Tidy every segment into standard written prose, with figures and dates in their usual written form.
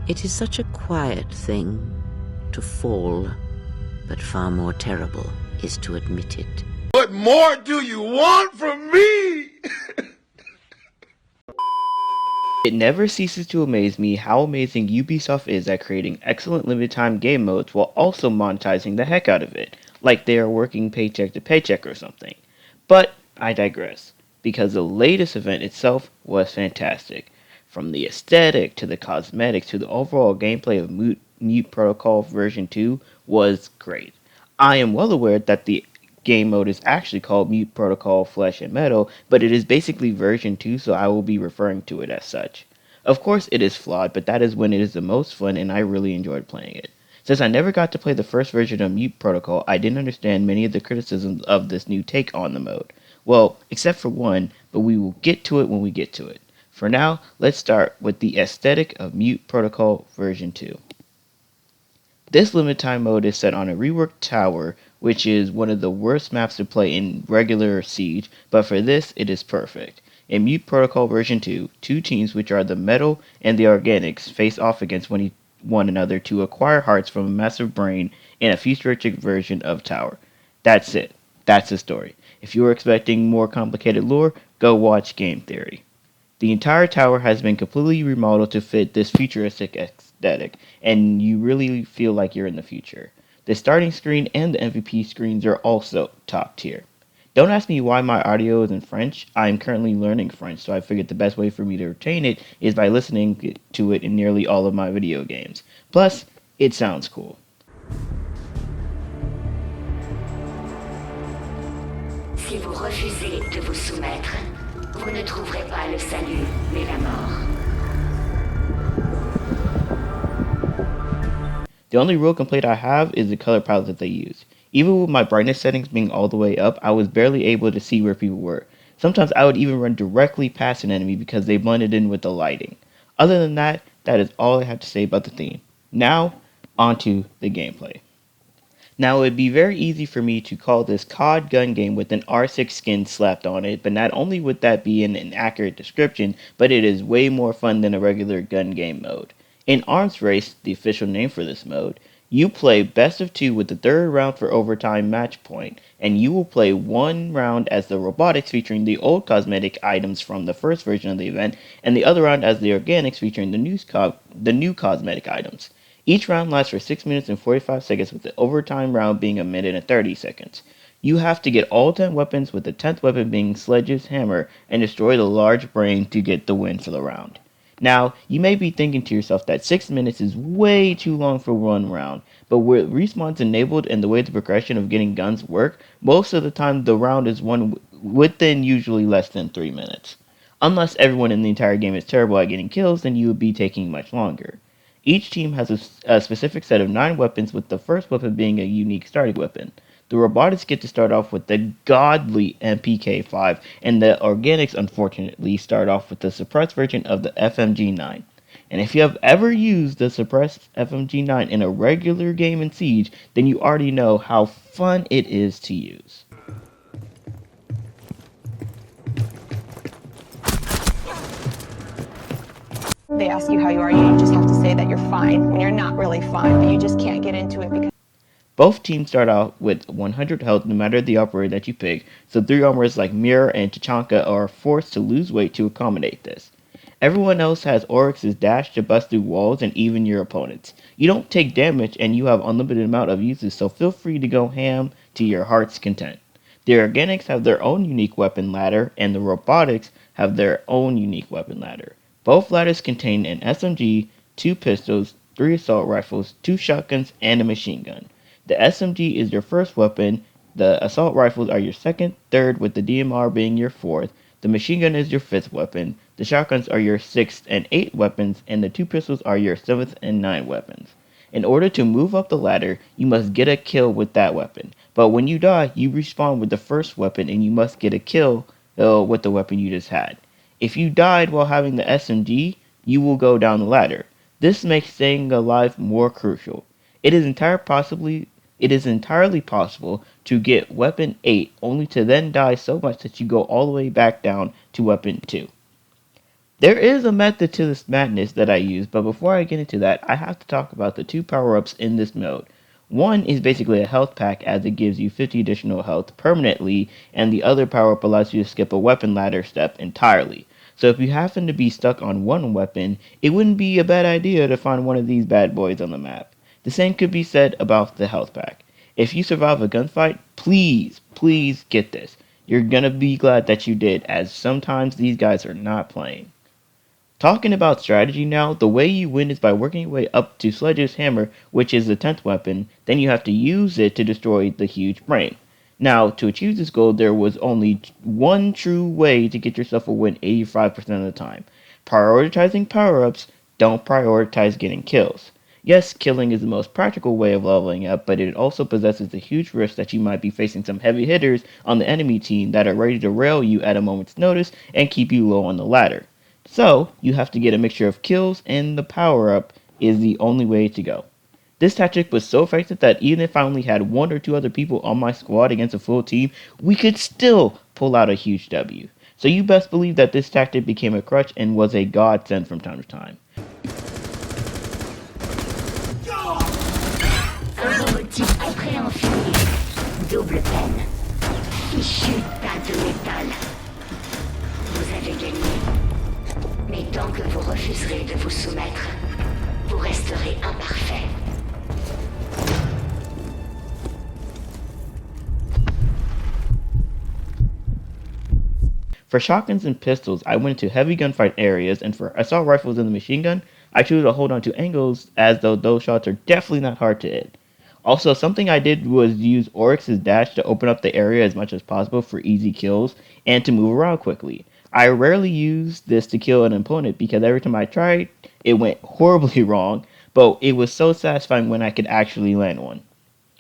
It is such a quiet thing to fall, but far more terrible is to admit it. What more do you want from me? It never ceases to amaze me how amazing Ubisoft is at creating excellent limited time game modes while also monetizing the heck out of it, like they are working paycheck to paycheck or something. But I digress, because the latest event itself was fantastic. From the aesthetic to the cosmetics to the overall gameplay of Mute Protocol version 2 was great. I am well aware that the game mode is actually called Mute Protocol Flesh and Metal, but it is basically version 2, so I will be referring to it as such. Of course, it is flawed, but that is when it is the most fun, and I really enjoyed playing it. Since I never got to play the first version of Mute Protocol, I didn't understand many of the criticisms of this new take on the mode. Well, except for one, but we will get to it when we get to it. For now, let's start with the aesthetic of Mute Protocol version 2. This limited time mode is set on a reworked tower, which is one of the worst maps to play in regular Siege, but for this it is perfect. In Mute Protocol version 2, two teams, which are the Metal and the Organics, face off against one another to acquire hearts from a massive brain in a futuristic version of Tower. That's it. That's the story. If you are expecting more complicated lore, go watch Game Theory. The entire tower has been completely remodeled to fit this futuristic aesthetic, and you really feel like you're in the future. The starting screen and the MVP screens are also top tier. Don't ask me why my audio is in French. I am currently learning French, so I figured the best way for me to retain it is by listening to it in nearly all of my video games. Plus, it sounds cool. Si vous refusez de vous soumettre, vous ne trouverez pas le salut, mais la mort. The only real complaint I have is the color palette that they use. Even with my brightness settings being all the way up, I was barely able to see where people were. Sometimes I would even run directly past an enemy because they blended in with the lighting. Other than that, that is all I have to say about the theme. Now, onto the gameplay. Now, it would be very easy for me to call this COD gun game with an R6 skin slapped on it, but not only would that be an inaccurate description, but it is way more fun than a regular gun game mode. In Arms Race, the official name for this mode, you play best of two with the third round for overtime match point, and you will play one round as the robotics featuring the old cosmetic items from the first version of the event, and the other round as the organics featuring the new cosmetic items. Each round lasts for 6 minutes and 45 seconds, with the overtime round being a minute and 30 seconds. You have to get all 10 weapons, with the 10th weapon being Sledge's hammer, and destroy the large brain to get the win for the round. Now, you may be thinking to yourself that 6 minutes is way too long for one round, but with respawns enabled and the way the progression of getting guns work, most of the time the round is won within usually less than 3 minutes. Unless everyone in the entire game is terrible at getting kills, then you would be taking much longer. Each team has a specific set of 9 weapons, with the first weapon being a unique starting weapon. The robotics get to start off with the godly MPK-5, and the organics unfortunately start off with the suppressed version of the FMG-9. And if you have ever used the suppressed FMG-9 in a regular game in Siege, then you already know how fun it is to use. They ask you how you are, you just have to say that you're fine when you're not really fine, but you just can't get into it because Both teams start out with 100 health no matter the operator that you pick, so 3 armors like Mirror and Tachanka are forced to lose weight to accommodate this. Everyone else has Oryx's dash to bust through walls and even your opponents. You don't take damage and you have unlimited amount of uses, so feel free to go ham to your heart's content. The organics have their own unique weapon ladder, and the robotics have their own unique weapon ladder. Both ladders contain an SMG, 2 pistols, 3 assault rifles, 2 shotguns, and a machine gun. The SMG is your first weapon, the assault rifles are your second, third, with the DMR being your fourth, the machine gun is your fifth weapon, the shotguns are your sixth and eighth weapons, and the 2 pistols are your seventh and ninth weapons. In order to move up the ladder, you must get a kill with that weapon, but when you die, you respawn with the first weapon and you must get a kill with the weapon you just had. If you died while having the SMG, you will go down the ladder. This makes staying alive more crucial. It is entirely possible to get weapon 8 only to then die so much that you go all the way back down to weapon 2. There is a method to this madness that I use, but before I get into that, I have to talk about the two power-ups in this mode. One is basically a health pack as it gives you 50 additional health permanently, and the other power-up allows you to skip a weapon ladder step entirely. So if you happen to be stuck on one weapon, it wouldn't be a bad idea to find one of these bad boys on the map. The same could be said about the health pack. If you survive a gunfight, please get this. You're gonna be glad that you did, as sometimes these guys are not playing. Talking about strategy now, the way you win is by working your way up to Sledge's hammer, which is the 10th weapon, then you have to use it to destroy the huge brain. Now, to achieve this goal, there was only one true way to get yourself a win 85% of the time. Prioritizing power-ups, don't prioritize getting kills. Yes, killing is the most practical way of leveling up, but it also possesses the huge risk that you might be facing some heavy hitters on the enemy team that are ready to rail you at a moment's notice and keep you low on the ladder. So, you have to get a mixture of kills, and the power up is the only way to go. This tactic was so effective that even if I only had one or two other people on my squad against a full team, we could still pull out a huge W. So you best believe that this tactic became a crutch and was a godsend from time to time. Un robot type prêt à enfiler. Double peine. Fichu tas de métal. Vous avez gagné. Mais tant que vous refuserez de vous soumettre, vous resterez imparfait. For shotguns and pistols, I went into heavy gunfight areas, and for assault rifles and the machine gun, I chose to hold on to angles as though those shots are definitely not hard to hit. Also, something I did was use Oryx's dash to open up the area as much as possible for easy kills and to move around quickly. I rarely use this to kill an opponent because every time I tried, it went horribly wrong, but it was so satisfying when I could actually land one.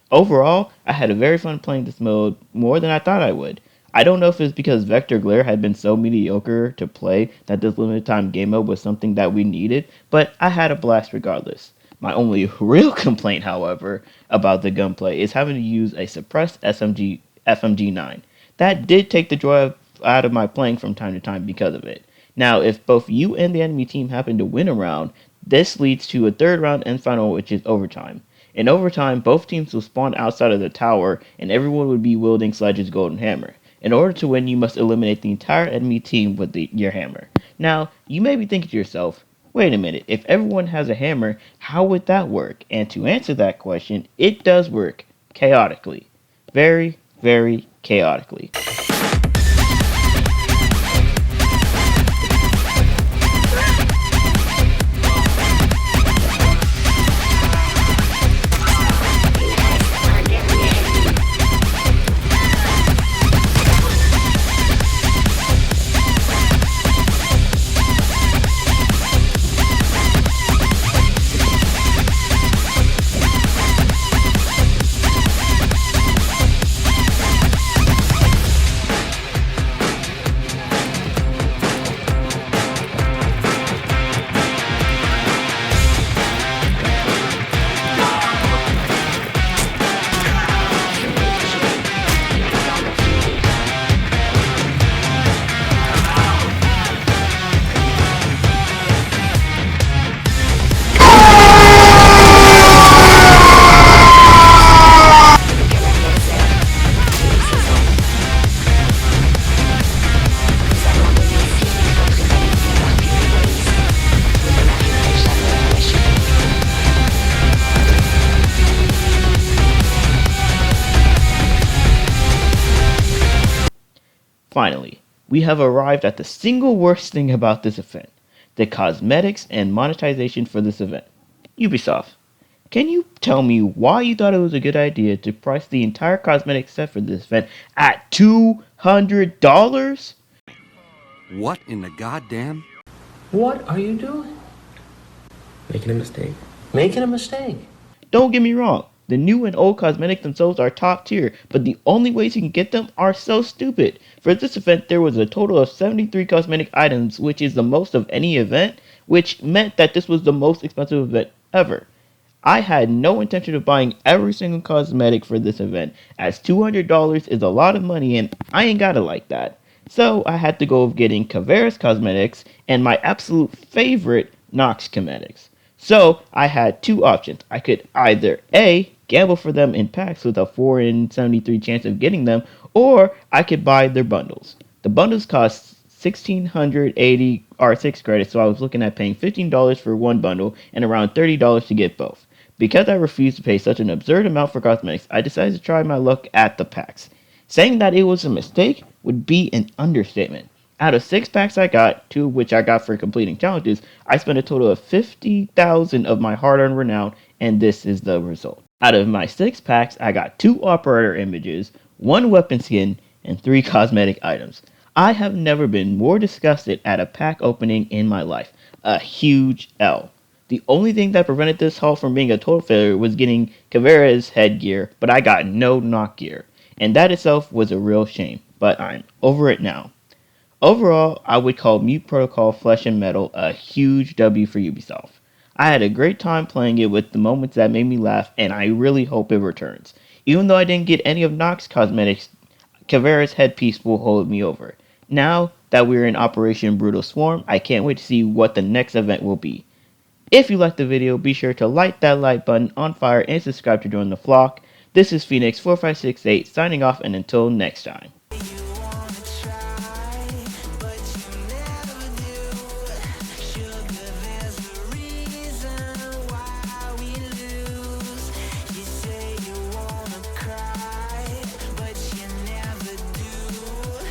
Overall, I had a very fun playing this mode, more than I thought I would. I don't know if it's because Vector Glare had been so mediocre to play that this limited time game mode was something that we needed, but I had a blast regardless. My only real complaint, however, about the gunplay is having to use a suppressed FMG9. That did take the joy out of my playing from time to time because of it. Now, if both you and the enemy team happen to win a round, this leads to a third round and final, which is overtime. In overtime, both teams will spawn outside of the tower, and everyone would be wielding Sledge's golden hammer. In order to win, you must eliminate the entire enemy team with your hammer. Now, you may be thinking to yourself, wait a minute, if everyone has a hammer, how would that work? And to answer that question, it does work chaotically. Very chaotically. Finally, we have arrived at the single worst thing about this event, the cosmetics and monetization for this event. Ubisoft, can you tell me why you thought it was a good idea to price the entire cosmetic set for this event at $200? What in the goddamn? What are you doing? Making a mistake. Making a mistake. Don't get me wrong, the new and old cosmetics themselves are top tier, but the only ways you can get them are so stupid. For this event, there was a total of 73 cosmetic items, which is the most of any event, which meant that this was the most expensive event ever. I had no intention of buying every single cosmetic for this event, as $200 is a lot of money and I ain't got it like that. So I had to go with getting Kavera's cosmetics and my absolute favorite Nox cosmetics. So I had two options. I could either A, gamble for them in packs with a 4 in 73 chance of getting them, or I could buy their bundles. The bundles cost 1,680 R6 credits, so I was looking at paying $15 for one bundle and around $30 to get both. Because I refused to pay such an absurd amount for cosmetics, I decided to try my luck at the packs. Saying that it was a mistake would be an understatement. Out of 6 packs I got, 2 of which I got for completing challenges, I spent a total of 50,000 of my hard-earned renown, and this is the result. Out of my 6 packs, I got 2 operator images, 1 weapon skin, and 3 cosmetic items. I have never been more disgusted at a pack opening in my life. A huge L. The only thing that prevented this haul from being a total failure was getting Kavera's headgear, but I got no knock gear. And that itself was a real shame, but I'm over it now. Overall, I would call M.U.T.E Protocol Flesh and Metal a huge W for Ubisoft. I had a great time playing it with the moments that made me laugh, and I really hope it returns. Even though I didn't get any of Nox cosmetics, Kavera's headpiece will hold me over. Now that we're in Operation Brutal Swarm, I can't wait to see what the next event will be. If you liked the video, be sure to light that like button on fire and subscribe to join the flock. This is Phoenix4568 signing off, and until next time.